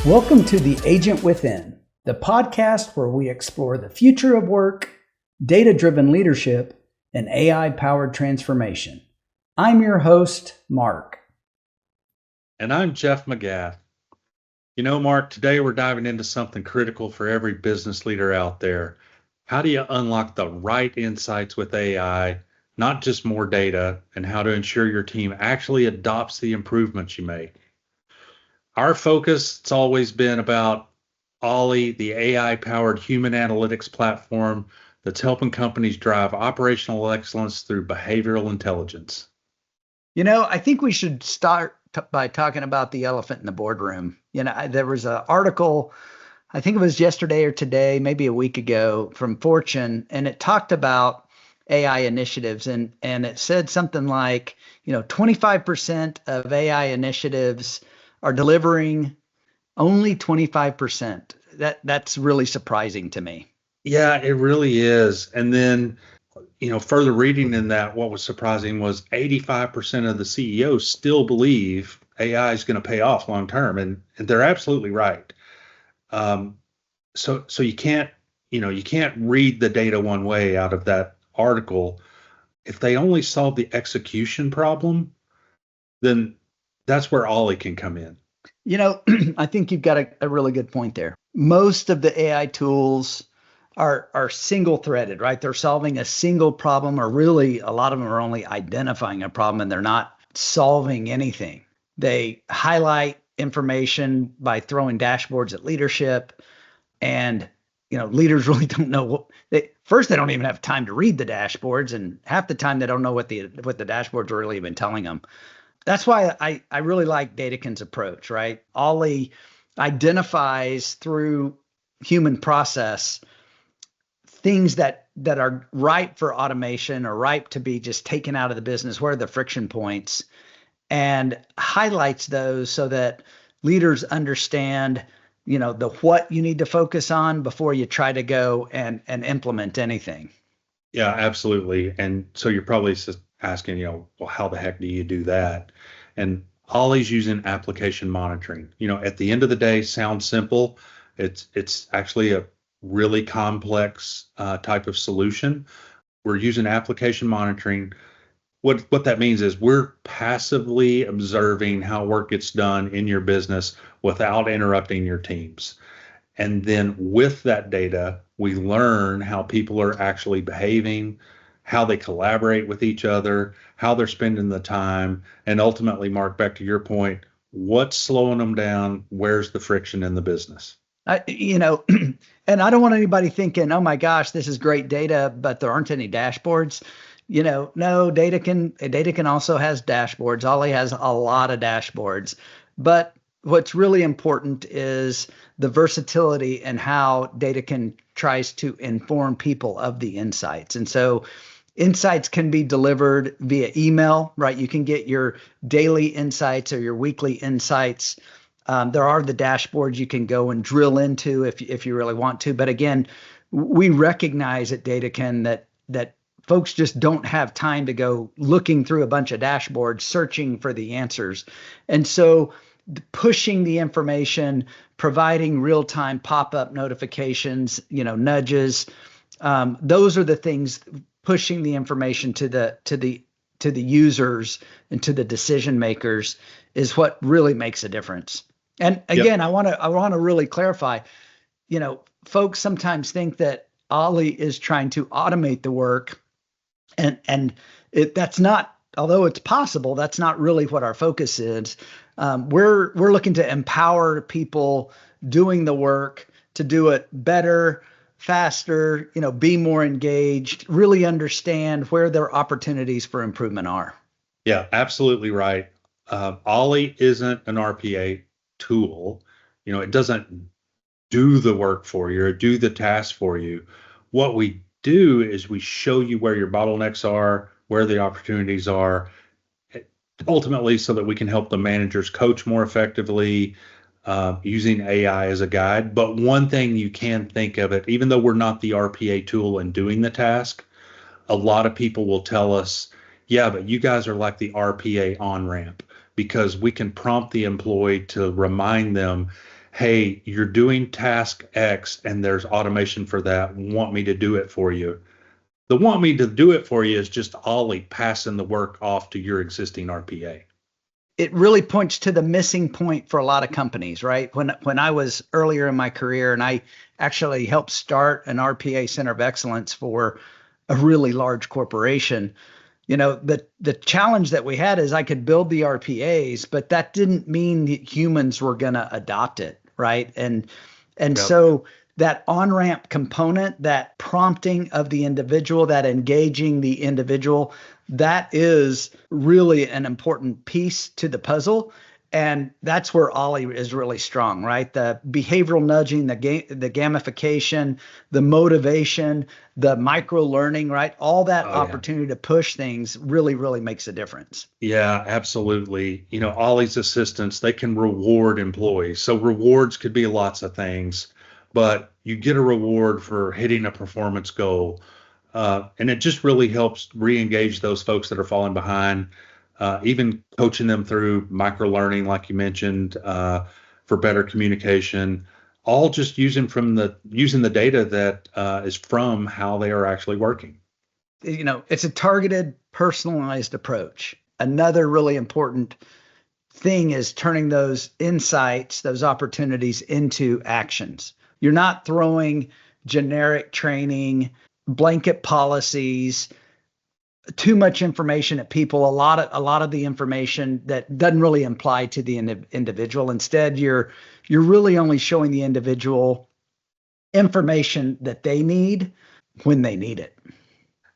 Welcome to The Agent Within, the podcast where we explore the future of work, data-driven leadership, and AI-powered transformation. I'm your host, Mark. And I'm Jeff McGath. You know, Mark, today we're diving into something critical for every business leader out there. How do you unlock the right insights with AI, not just more data, and how to ensure your team actually adopts the improvements you make? Our focus has always been about Ollie, the AI-powered human analytics platform that's helping companies drive operational excellence through behavioral intelligence. You know, I think we should start by talking about the elephant in the boardroom. There was an article, I think it was yesterday or today, maybe a week ago, from Fortune, and it talked about AI initiatives, and it said something like, 25% of AI initiatives are delivering only 25%. That's really surprising to me. Yeah, it really is. And then, further reading in that, what was surprising was 85% of the CEOs still believe AI is going to pay off long term, and they're absolutely right. So you can't read the data one way out of that article. If they only solve the execution problem, then that's where Ollie can come in. I think you've got a really good point there. Most of the AI tools are single threaded, right? They're solving a single problem, or really a lot of them are only identifying a problem and they're not solving anything. They highlight information by throwing dashboards at leadership, and leaders really don't know they don't even have time to read the dashboards, and half the time they don't know what the dashboards are really even telling them. That's why I really like Dataken's approach, right? Ollie identifies through human process things that are ripe for automation or ripe to be just taken out of the business. Where are the friction points? And highlights those so that leaders understand, the what you need to focus on before you try to go and implement anything. Yeah, absolutely. And so you're probably asking, well, how the heck do you do that? And Ollie's using application monitoring. At the end of the day, sounds simple. It's actually a really complex type of solution. We're using application monitoring. What that means is we're passively observing how work gets done in your business without interrupting your teams. And then with that data, we learn how people are actually behaving, how they collaborate with each other, how they're spending the time, and ultimately, Mark, back to your point, what's slowing them down? Where's the friction in the business? And I don't want anybody thinking, oh my gosh, this is great data, but there aren't any dashboards. No, Dataken also has dashboards. Ollie has a lot of dashboards. But what's really important is the versatility and how Dataken tries to inform people of the insights. And so insights can be delivered via email, right? You can get your daily insights or your weekly insights. There are the dashboards you can go and drill into if you really want to. But again, we recognize at Dataken that folks just don't have time to go looking through a bunch of dashboards, searching for the answers. And so pushing the information, providing real-time pop-up notifications, nudges, those are the things, pushing the information to the users and to the decision makers is what really makes a difference. And again, I want to really clarify, folks sometimes think that Ollie is trying to automate the work, and that's not, although it's possible, that's not really what our focus is. We're looking to empower people doing the work to do it better, faster, be more engaged, really understand where their opportunities for improvement are. Yeah, absolutely right. Ollie isn't an RPA tool. It doesn't do the work for you or do the task for you. What we do is we show you where your bottlenecks are, where the opportunities are, ultimately so that we can help the managers coach more effectively, using AI as a guide. But one thing you can think of it, even though we're not the RPA tool in doing the task, a lot of people will tell us, yeah, but you guys are like the RPA on-ramp, because we can prompt the employee to remind them, hey, you're doing task X and there's automation for that. Want me to do it for you? The want me to do it for you is just Ollie passing the work off to your existing RPA. It really points to the missing point for a lot of companies, right? When I was earlier in my career and I actually helped start an RPA center of excellence for a really large corporation, the challenge that we had is I could build the RPAs, but that didn't mean that humans were going to adopt it, right? And Yep. so that on-ramp component, that prompting of the individual, that engaging the individual, that is really an important piece to the puzzle. And that's where Ollie is really strong, right? The behavioral nudging, the gamification, the motivation, the micro learning, right? All that Oh, yeah. opportunity to push things really, really makes a difference. Yeah, absolutely. Ollie's assistants, they can reward employees. So rewards could be lots of things, but you get a reward for hitting a performance goal. And it just really helps re-engage those folks that are falling behind, even coaching them through micro learning, like you mentioned, for better communication, all just using the data that is from how they are actually working. It's a targeted, personalized approach. Another really important thing is turning those insights, those opportunities into actions. You're not throwing generic training, blanket policies, too much information at people, a lot of the information that doesn't really apply to the individual. Instead, you're really only showing the individual information that they need when they need it.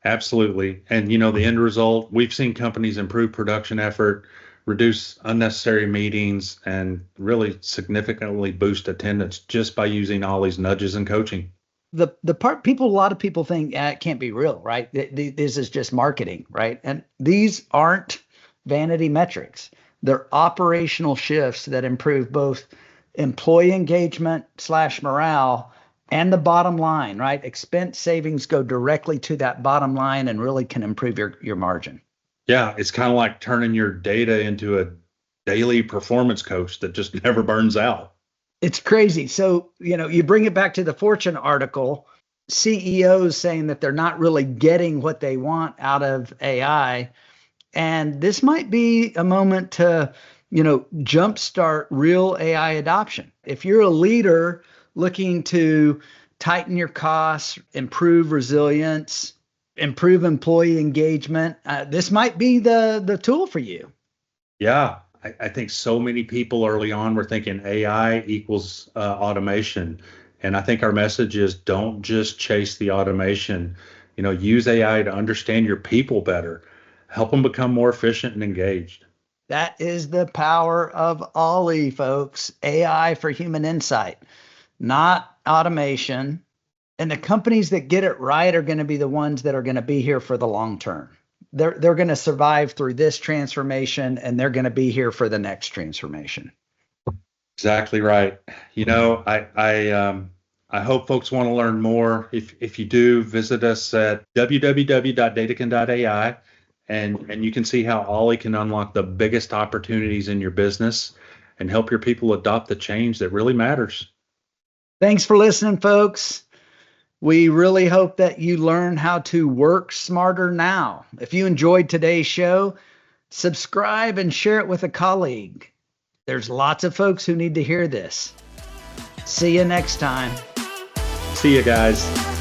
Absolutely. And the end result, we've seen companies improve production effort, reduce unnecessary meetings, and really significantly boost attendance just by using all these nudges and coaching. The part a lot of people think it can't be real, right? This is just marketing, right? And these aren't vanity metrics. They're operational shifts that improve both employee engagement / morale and the bottom line, right? Expense savings go directly to that bottom line and really can improve your margin. Yeah, it's kind of like turning your data into a daily performance coach that just never burns out. It's crazy. So, you bring it back to the Fortune article, CEOs saying that they're not really getting what they want out of AI. And this might be a moment to, jumpstart real AI adoption. If you're a leader looking to tighten your costs, improve resilience, improve employee engagement, this might be the tool for you. Yeah, I think so many people early on were thinking AI equals automation. And I think our message is don't just chase the automation. Use AI to understand your people better, help them become more efficient and engaged. That is the power of Ollie, folks. AI for human insight, not automation. And the companies that get it right are going to be the ones that are going to be here for the long term. They're going to survive through this transformation, and they're going to be here for the next transformation. Exactly right. I hope folks want to learn more. If you do, visit us at www.dataken.ai, and you can see how Ollie can unlock the biggest opportunities in your business and help your people adopt the change that really matters. Thanks for listening, folks. We really hope that you learn how to work smarter now. If you enjoyed today's show, subscribe and share it with a colleague. There's lots of folks who need to hear this. See you next time. See you guys.